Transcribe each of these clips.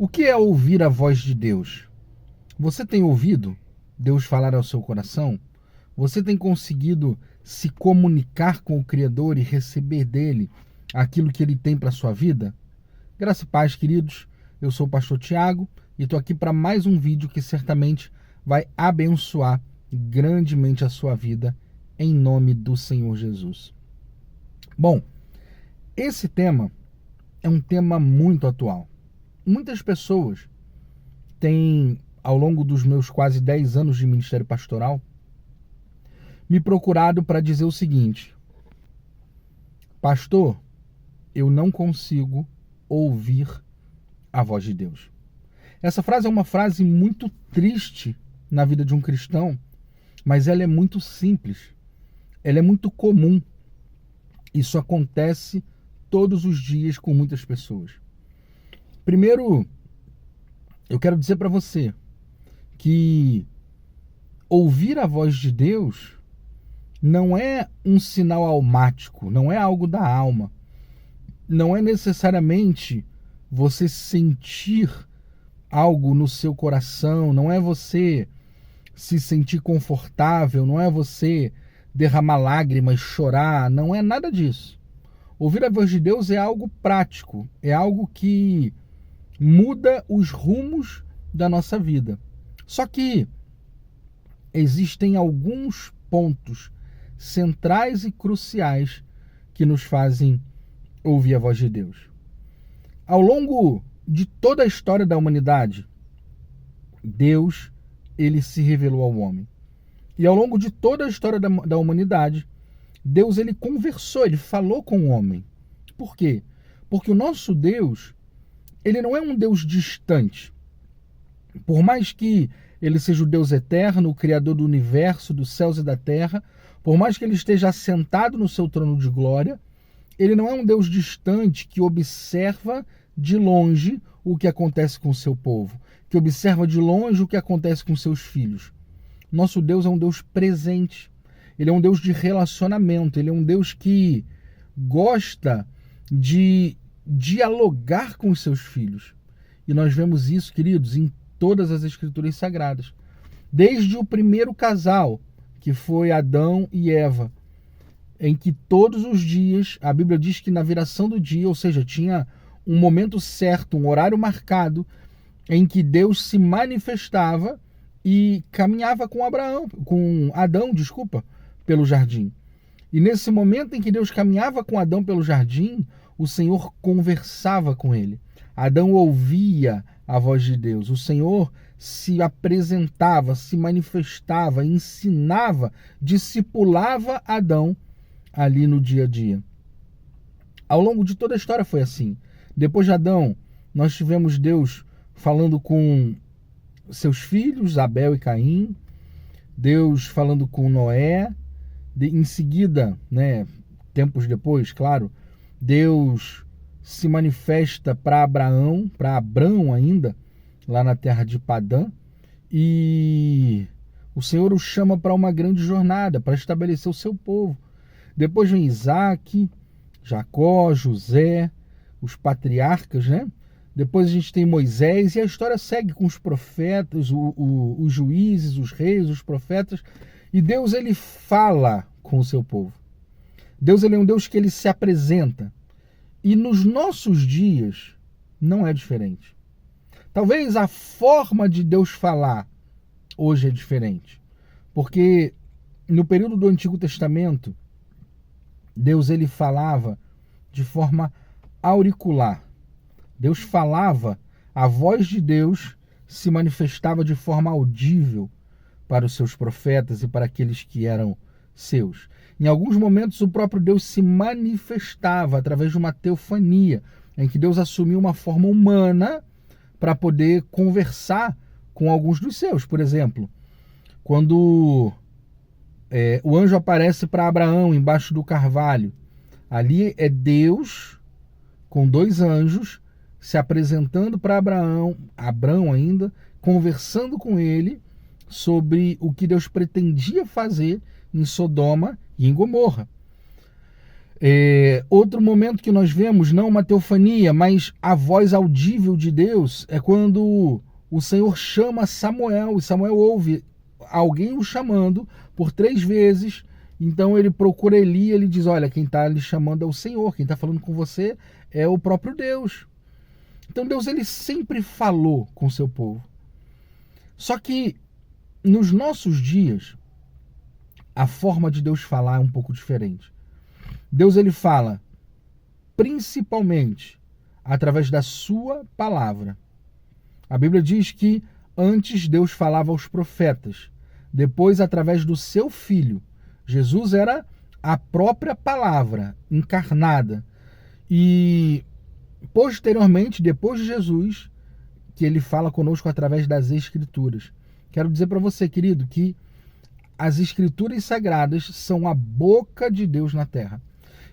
O que é ouvir a voz de Deus? Você tem ouvido Deus falar ao seu coração? Você tem conseguido se comunicar com o Criador e receber dele aquilo que ele tem para a sua vida? Graça e paz, queridos. Eu sou o pastor Tiago e estou aqui para mais um vídeo que certamente vai abençoar grandemente a sua vida em nome do Senhor Jesus. Bom, esse tema é um tema muito atual. Muitas pessoas têm, ao longo dos meus quase 10 anos de ministério pastoral, me procurado para dizer o seguinte: pastor, eu não consigo ouvir a voz de Deus. Essa frase é uma frase muito triste na vida de um cristão, mas ela é muito simples, ela é muito comum. Isso acontece todos os dias com muitas pessoas. Primeiro, eu quero dizer para você que ouvir a voz de Deus não é um sinal almático, não é algo da alma. Não é necessariamente você sentir algo no seu coração, não é você se sentir confortável, não é você derramar lágrimas, chorar, não é nada disso. Ouvir a voz de Deus é algo prático, é algo que muda os rumos da nossa vida. Só que existem alguns pontos centrais e cruciais que nos fazem ouvir a voz de Deus. Ao longo de toda a história da humanidade, Deus, ele se revelou ao homem. E ao longo de toda a história da humanidade, Deus, ele conversou, ele falou com o homem. Por quê? Porque o nosso Deus, ele não é um Deus distante. Por mais que ele seja o Deus eterno, o Criador do universo, dos céus e da terra, por mais que ele esteja assentado no seu trono de glória, ele não é um Deus distante que observa de longe o que acontece com o seu povo, que observa de longe o que acontece com seus filhos. Nosso Deus é um Deus presente, ele é um Deus de relacionamento, ele é um Deus que gosta de dialogar com os seus filhos. E nós vemos isso, queridos, em todas as Escrituras Sagradas. Desde o primeiro casal, que foi Adão e Eva, em que todos os dias, a Bíblia diz que na viração do dia, ou seja, tinha um momento certo, um horário marcado, em que Deus se manifestava e caminhava com Adão, pelo jardim. E nesse momento em que Deus caminhava com Adão pelo jardim, o Senhor conversava com ele. Adão ouvia a voz de Deus. O Senhor se apresentava, se manifestava, ensinava, discipulava Adão ali no dia a dia. Ao longo de toda a história foi assim. Depois de Adão, nós tivemos Deus falando com seus filhos, Abel e Caim, Deus falando com Noé, em seguida, tempos depois, claro, Deus se manifesta para Abrão ainda, lá na terra de Padã, e o Senhor o chama para uma grande jornada, para estabelecer o seu povo. Depois vem Isaac, Jacó, José, os patriarcas, Depois a gente tem Moisés e a história segue com os profetas, os juízes, os reis, os profetas. E Deus, ele fala com o seu povo. Deus, ele é um Deus que ele se apresenta. E nos nossos dias não é diferente. Talvez a forma de Deus falar hoje é diferente. Porque no período do Antigo Testamento, Deus, ele falava de forma auricular. Deus falava, a voz de Deus se manifestava de forma audível para os seus profetas e para aqueles que eram seus. Em alguns momentos, o próprio Deus se manifestava através de uma teofania, em que Deus assumiu uma forma humana para poder conversar com alguns dos seus. Por exemplo, quando o anjo aparece para Abraão embaixo do carvalho, ali é Deus com dois anjos se apresentando para Abraão ainda, conversando com ele sobre o que Deus pretendia fazer em Sodoma e em Gomorra. Outro momento que nós vemos, não uma teofania, mas a voz audível de Deus, é quando o Senhor chama Samuel, e Samuel ouve alguém o chamando por 3 vezes. Então ele procura Eli, ele diz: olha, quem está lhe chamando é o Senhor, quem está falando com você é o próprio Deus. Então Deus, ele sempre falou com o seu povo. Só que nos nossos dias, a forma de Deus falar é um pouco diferente. Deus, ele fala principalmente através da sua palavra. A Bíblia diz que antes Deus falava aos profetas, depois através do seu Filho. Jesus era a própria palavra encarnada. E posteriormente, depois de Jesus, que ele fala conosco através das Escrituras. Quero dizer para você, querido, que as Escrituras sagradas são a boca de Deus na terra.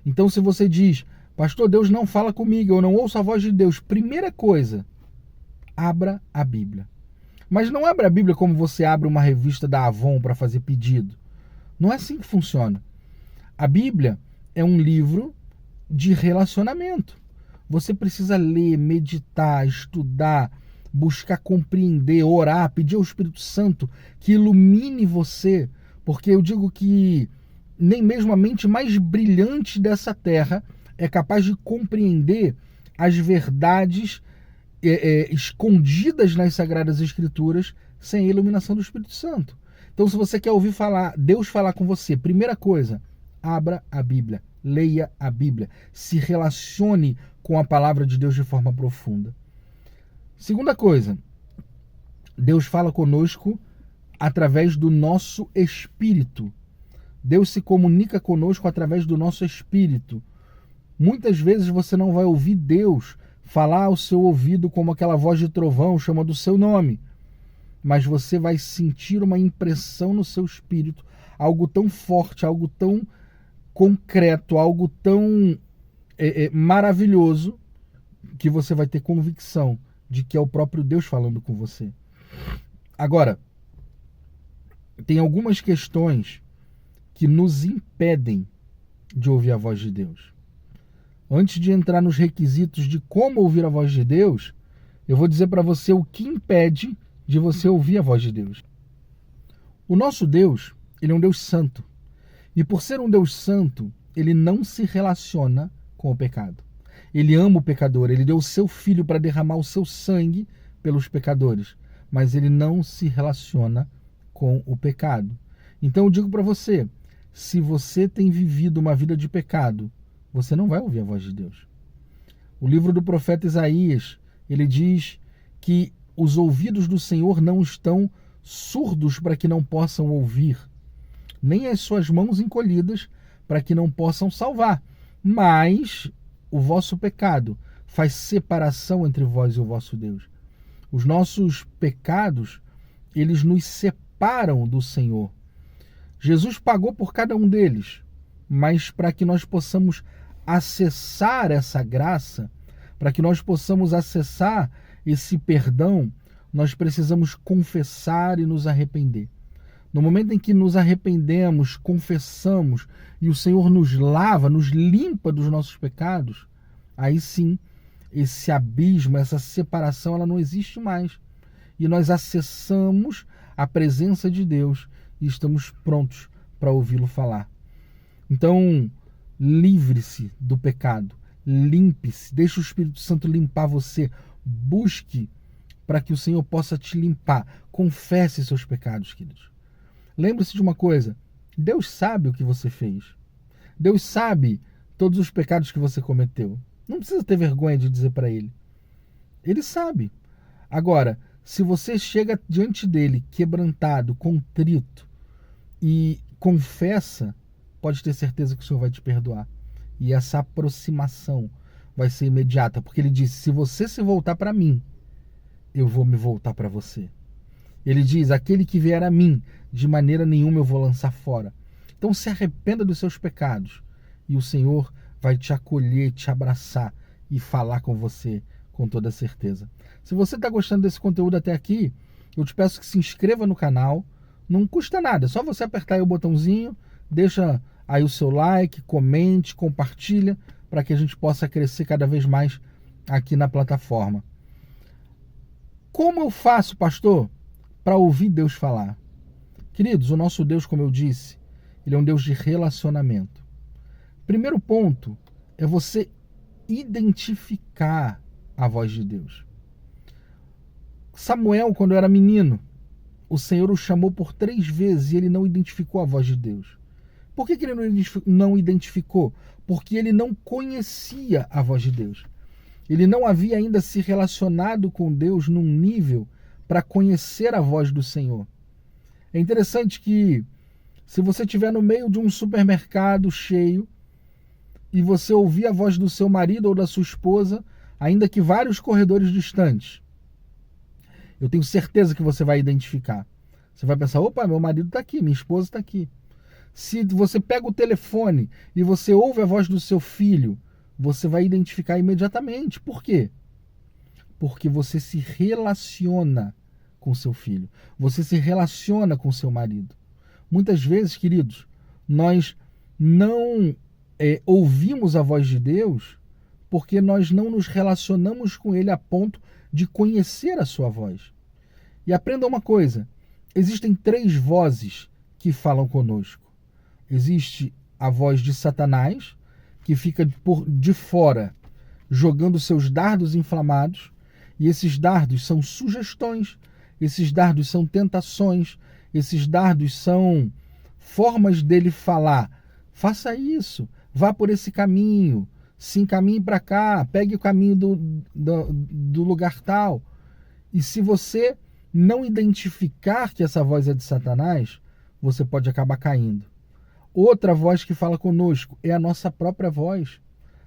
Então, se você diz: pastor, Deus não fala comigo, eu não ouço a voz de Deus, primeira coisa, abra a Bíblia. Mas não abra a Bíblia como você abre uma revista da Avon para fazer pedido. Não é assim que funciona. A Bíblia é um livro de relacionamento. Você precisa ler, meditar, estudar, buscar compreender, orar, pedir ao Espírito Santo que ilumine você, porque eu digo que nem mesmo a mente mais brilhante dessa terra é capaz de compreender as verdades escondidas nas Sagradas Escrituras sem a iluminação do Espírito Santo. Então, se você quer ouvir Deus falar com você, primeira coisa, abra a Bíblia, leia a Bíblia, se relacione com a palavra de Deus de forma profunda. Segunda coisa, Deus fala conosco através do nosso espírito. Deus se comunica conosco através do nosso espírito. Muitas vezes você não vai ouvir Deus falar ao seu ouvido como aquela voz de trovão chamando o seu nome, mas você vai sentir uma impressão no seu espírito, algo tão forte, algo tão concreto, algo tão maravilhoso, que você vai ter convicção de que é o próprio Deus falando com você. Agora, tem algumas questões que nos impedem de ouvir a voz de Deus. Antes de entrar nos requisitos de como ouvir a voz de Deus, eu vou dizer para você o que impede de você ouvir a voz de Deus. O nosso Deus, ele é um Deus santo. E por ser um Deus santo, ele não se relaciona com o pecado. Ele ama o pecador, ele deu o seu filho para derramar o seu sangue pelos pecadores, mas ele não se relaciona com o pecado. Então eu digo para você, se você tem vivido uma vida de pecado, você não vai ouvir a voz de Deus. O livro do profeta Isaías, ele diz que os ouvidos do Senhor não estão surdos para que não possam ouvir, nem as suas mãos encolhidas para que não possam salvar, mas o vosso pecado faz separação entre vós e o vosso Deus. Os nossos pecados, eles nos separam do Senhor. Jesus pagou por cada um deles, mas para que nós possamos acessar essa graça, para que nós possamos acessar esse perdão, nós precisamos confessar e nos arrepender. No momento em que nos arrependemos, confessamos e o Senhor nos lava, nos limpa dos nossos pecados, aí sim, esse abismo, essa separação, ela não existe mais. E nós acessamos a presença de Deus e estamos prontos para ouvi-lo falar. Então, livre-se do pecado, limpe-se, deixe o Espírito Santo limpar você, busque para que o Senhor possa te limpar, confesse seus pecados, queridos. Lembre-se de uma coisa, Deus sabe o que você fez, Deus sabe todos os pecados que você cometeu, não precisa ter vergonha de dizer para Ele, Ele sabe. Agora, se você chega diante dele quebrantado, contrito e confessa, pode ter certeza que o Senhor vai te perdoar. E essa aproximação vai ser imediata, porque ele disse, se você se voltar para mim, eu vou me voltar para você. Ele diz, aquele que vier a mim, de maneira nenhuma eu vou lançar fora. Então se arrependa dos seus pecados e o Senhor vai te acolher, te abraçar e falar com você com toda certeza. Se você está gostando desse conteúdo até aqui, eu te peço que se inscreva no canal, não custa nada, é só você apertar aí o botãozinho, deixa aí o seu like, comente, compartilha, para que a gente possa crescer cada vez mais aqui na plataforma. Como eu faço, pastor, para ouvir Deus falar? Queridos, o nosso Deus, como eu disse, ele é um Deus de relacionamento. Primeiro ponto é você identificar a voz de Deus. Samuel, quando era menino, o Senhor o chamou por 3 vezes e ele não identificou a voz de Deus. Por que ele não identificou? Porque ele não conhecia a voz de Deus. Ele não havia ainda se relacionado com Deus num nível para conhecer a voz do Senhor. É interessante que, se você estiver no meio de um supermercado cheio e você ouvir a voz do seu marido ou da sua esposa, ainda que vários corredores distantes, eu tenho certeza que você vai identificar. Você vai pensar, opa, meu marido está aqui, minha esposa está aqui. Se você pega o telefone e você ouve a voz do seu filho, você vai identificar imediatamente. Por quê? Porque você se relaciona com seu filho. Você se relaciona com seu marido. Muitas vezes, queridos, nós não ouvimos a voz de Deus porque nós não nos relacionamos com ele a ponto de conhecer a sua voz. E aprenda uma coisa, existem 3 vozes que falam conosco. Existe a voz de Satanás, que fica de fora jogando seus dardos inflamados, e esses dardos são sugestões, esses dardos são tentações, esses dardos são formas dele falar, faça isso, vá por esse caminho, se encaminhe para cá, pegue o caminho do lugar tal. E se você não identificar que essa voz é de Satanás, você pode acabar caindo. Outra voz que fala conosco é a nossa própria voz,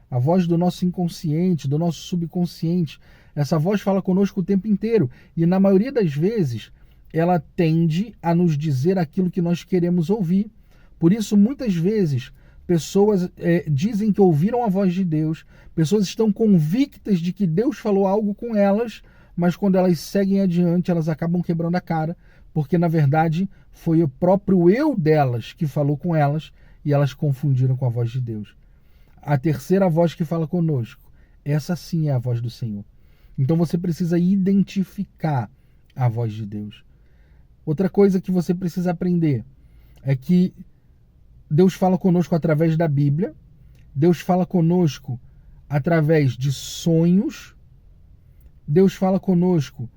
a voz do nosso inconsciente, do nosso subconsciente. Essa voz fala conosco o tempo inteiro e, na maioria das vezes, ela tende a nos dizer aquilo que nós queremos ouvir. Por isso, muitas vezes, pessoas dizem que ouviram a voz de Deus, pessoas estão convictas de que Deus falou algo com elas, mas quando elas seguem adiante, elas acabam quebrando a cara, porque, na verdade, foi o próprio eu delas que falou com elas e elas confundiram com a voz de Deus. A terceira voz que fala conosco, essa sim é a voz do Senhor. Então você precisa identificar a voz de Deus. Outra coisa que você precisa aprender é que Deus fala conosco através da Bíblia, Deus fala conosco através de sonhos, Deus fala conosco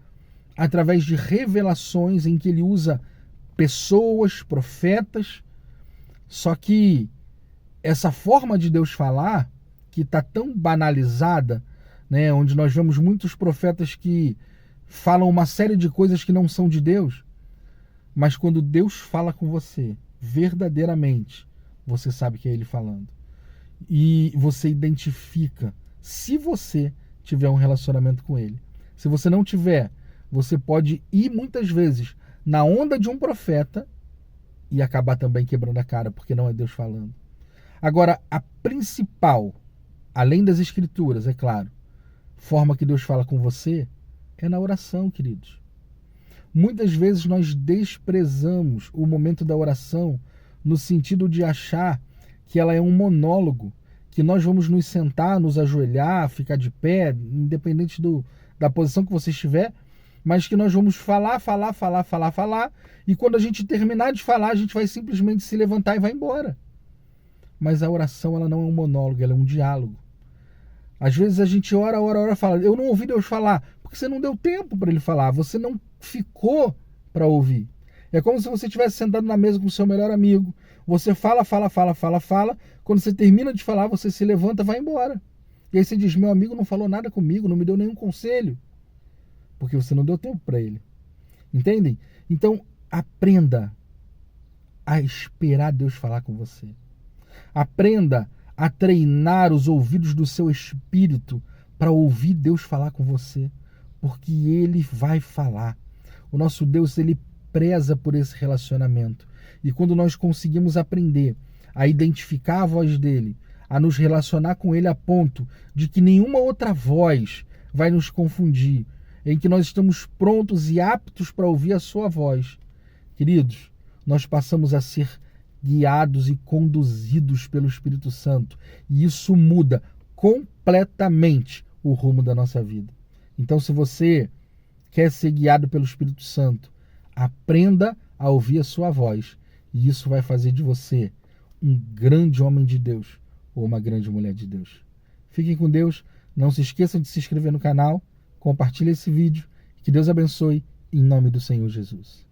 através de revelações em que ele usa pessoas, profetas. Só que essa forma de Deus falar, que está tão banalizada, né, onde nós vemos muitos profetas que falam uma série de coisas que não são de Deus, mas quando Deus fala com você, verdadeiramente, você sabe que é Ele falando. E você identifica se você tiver um relacionamento com Ele. Se você não tiver, você pode ir muitas vezes na onda de um profeta e acabar também quebrando a cara, porque não é Deus falando. Agora, a principal, além das escrituras, é claro, forma que Deus fala com você é na oração, queridos. Muitas vezes nós desprezamos o momento da oração no sentido de achar que ela é um monólogo, que nós vamos nos sentar, nos ajoelhar, ficar de pé, independente da posição que você estiver, mas que nós vamos falar, e quando a gente terminar de falar, a gente vai simplesmente se levantar e vai embora. Mas a oração, ela não é um monólogo, ela é um diálogo. Às vezes a gente ora, fala, eu não ouvi Deus falar, porque você não deu tempo para Ele falar, você não ficou para ouvir. É como se você estivesse sentado na mesa com o seu melhor amigo, você fala, quando você termina de falar, você se levanta e vai embora. E aí você diz, meu amigo não falou nada comigo, não me deu nenhum conselho, porque você não deu tempo para ele. Entendem? Então, aprenda a esperar Deus falar com você. Aprenda a treinar os ouvidos do seu espírito para ouvir Deus falar com você, porque Ele vai falar. O nosso Deus, Ele preza por esse relacionamento. E quando nós conseguimos aprender a identificar a voz dEle, a nos relacionar com Ele a ponto de que nenhuma outra voz vai nos confundir, em que nós estamos prontos e aptos para ouvir a sua voz, queridos, nós passamos a ser guiados e conduzidos pelo Espírito Santo. E isso muda completamente o rumo da nossa vida. Então, se você quer ser guiado pelo Espírito Santo, aprenda a ouvir a sua voz. E isso vai fazer de você um grande homem de Deus ou uma grande mulher de Deus. Fiquem com Deus. Não se esqueçam de se inscrever no canal. Compartilhe esse vídeo. Que Deus abençoe em nome do Senhor Jesus.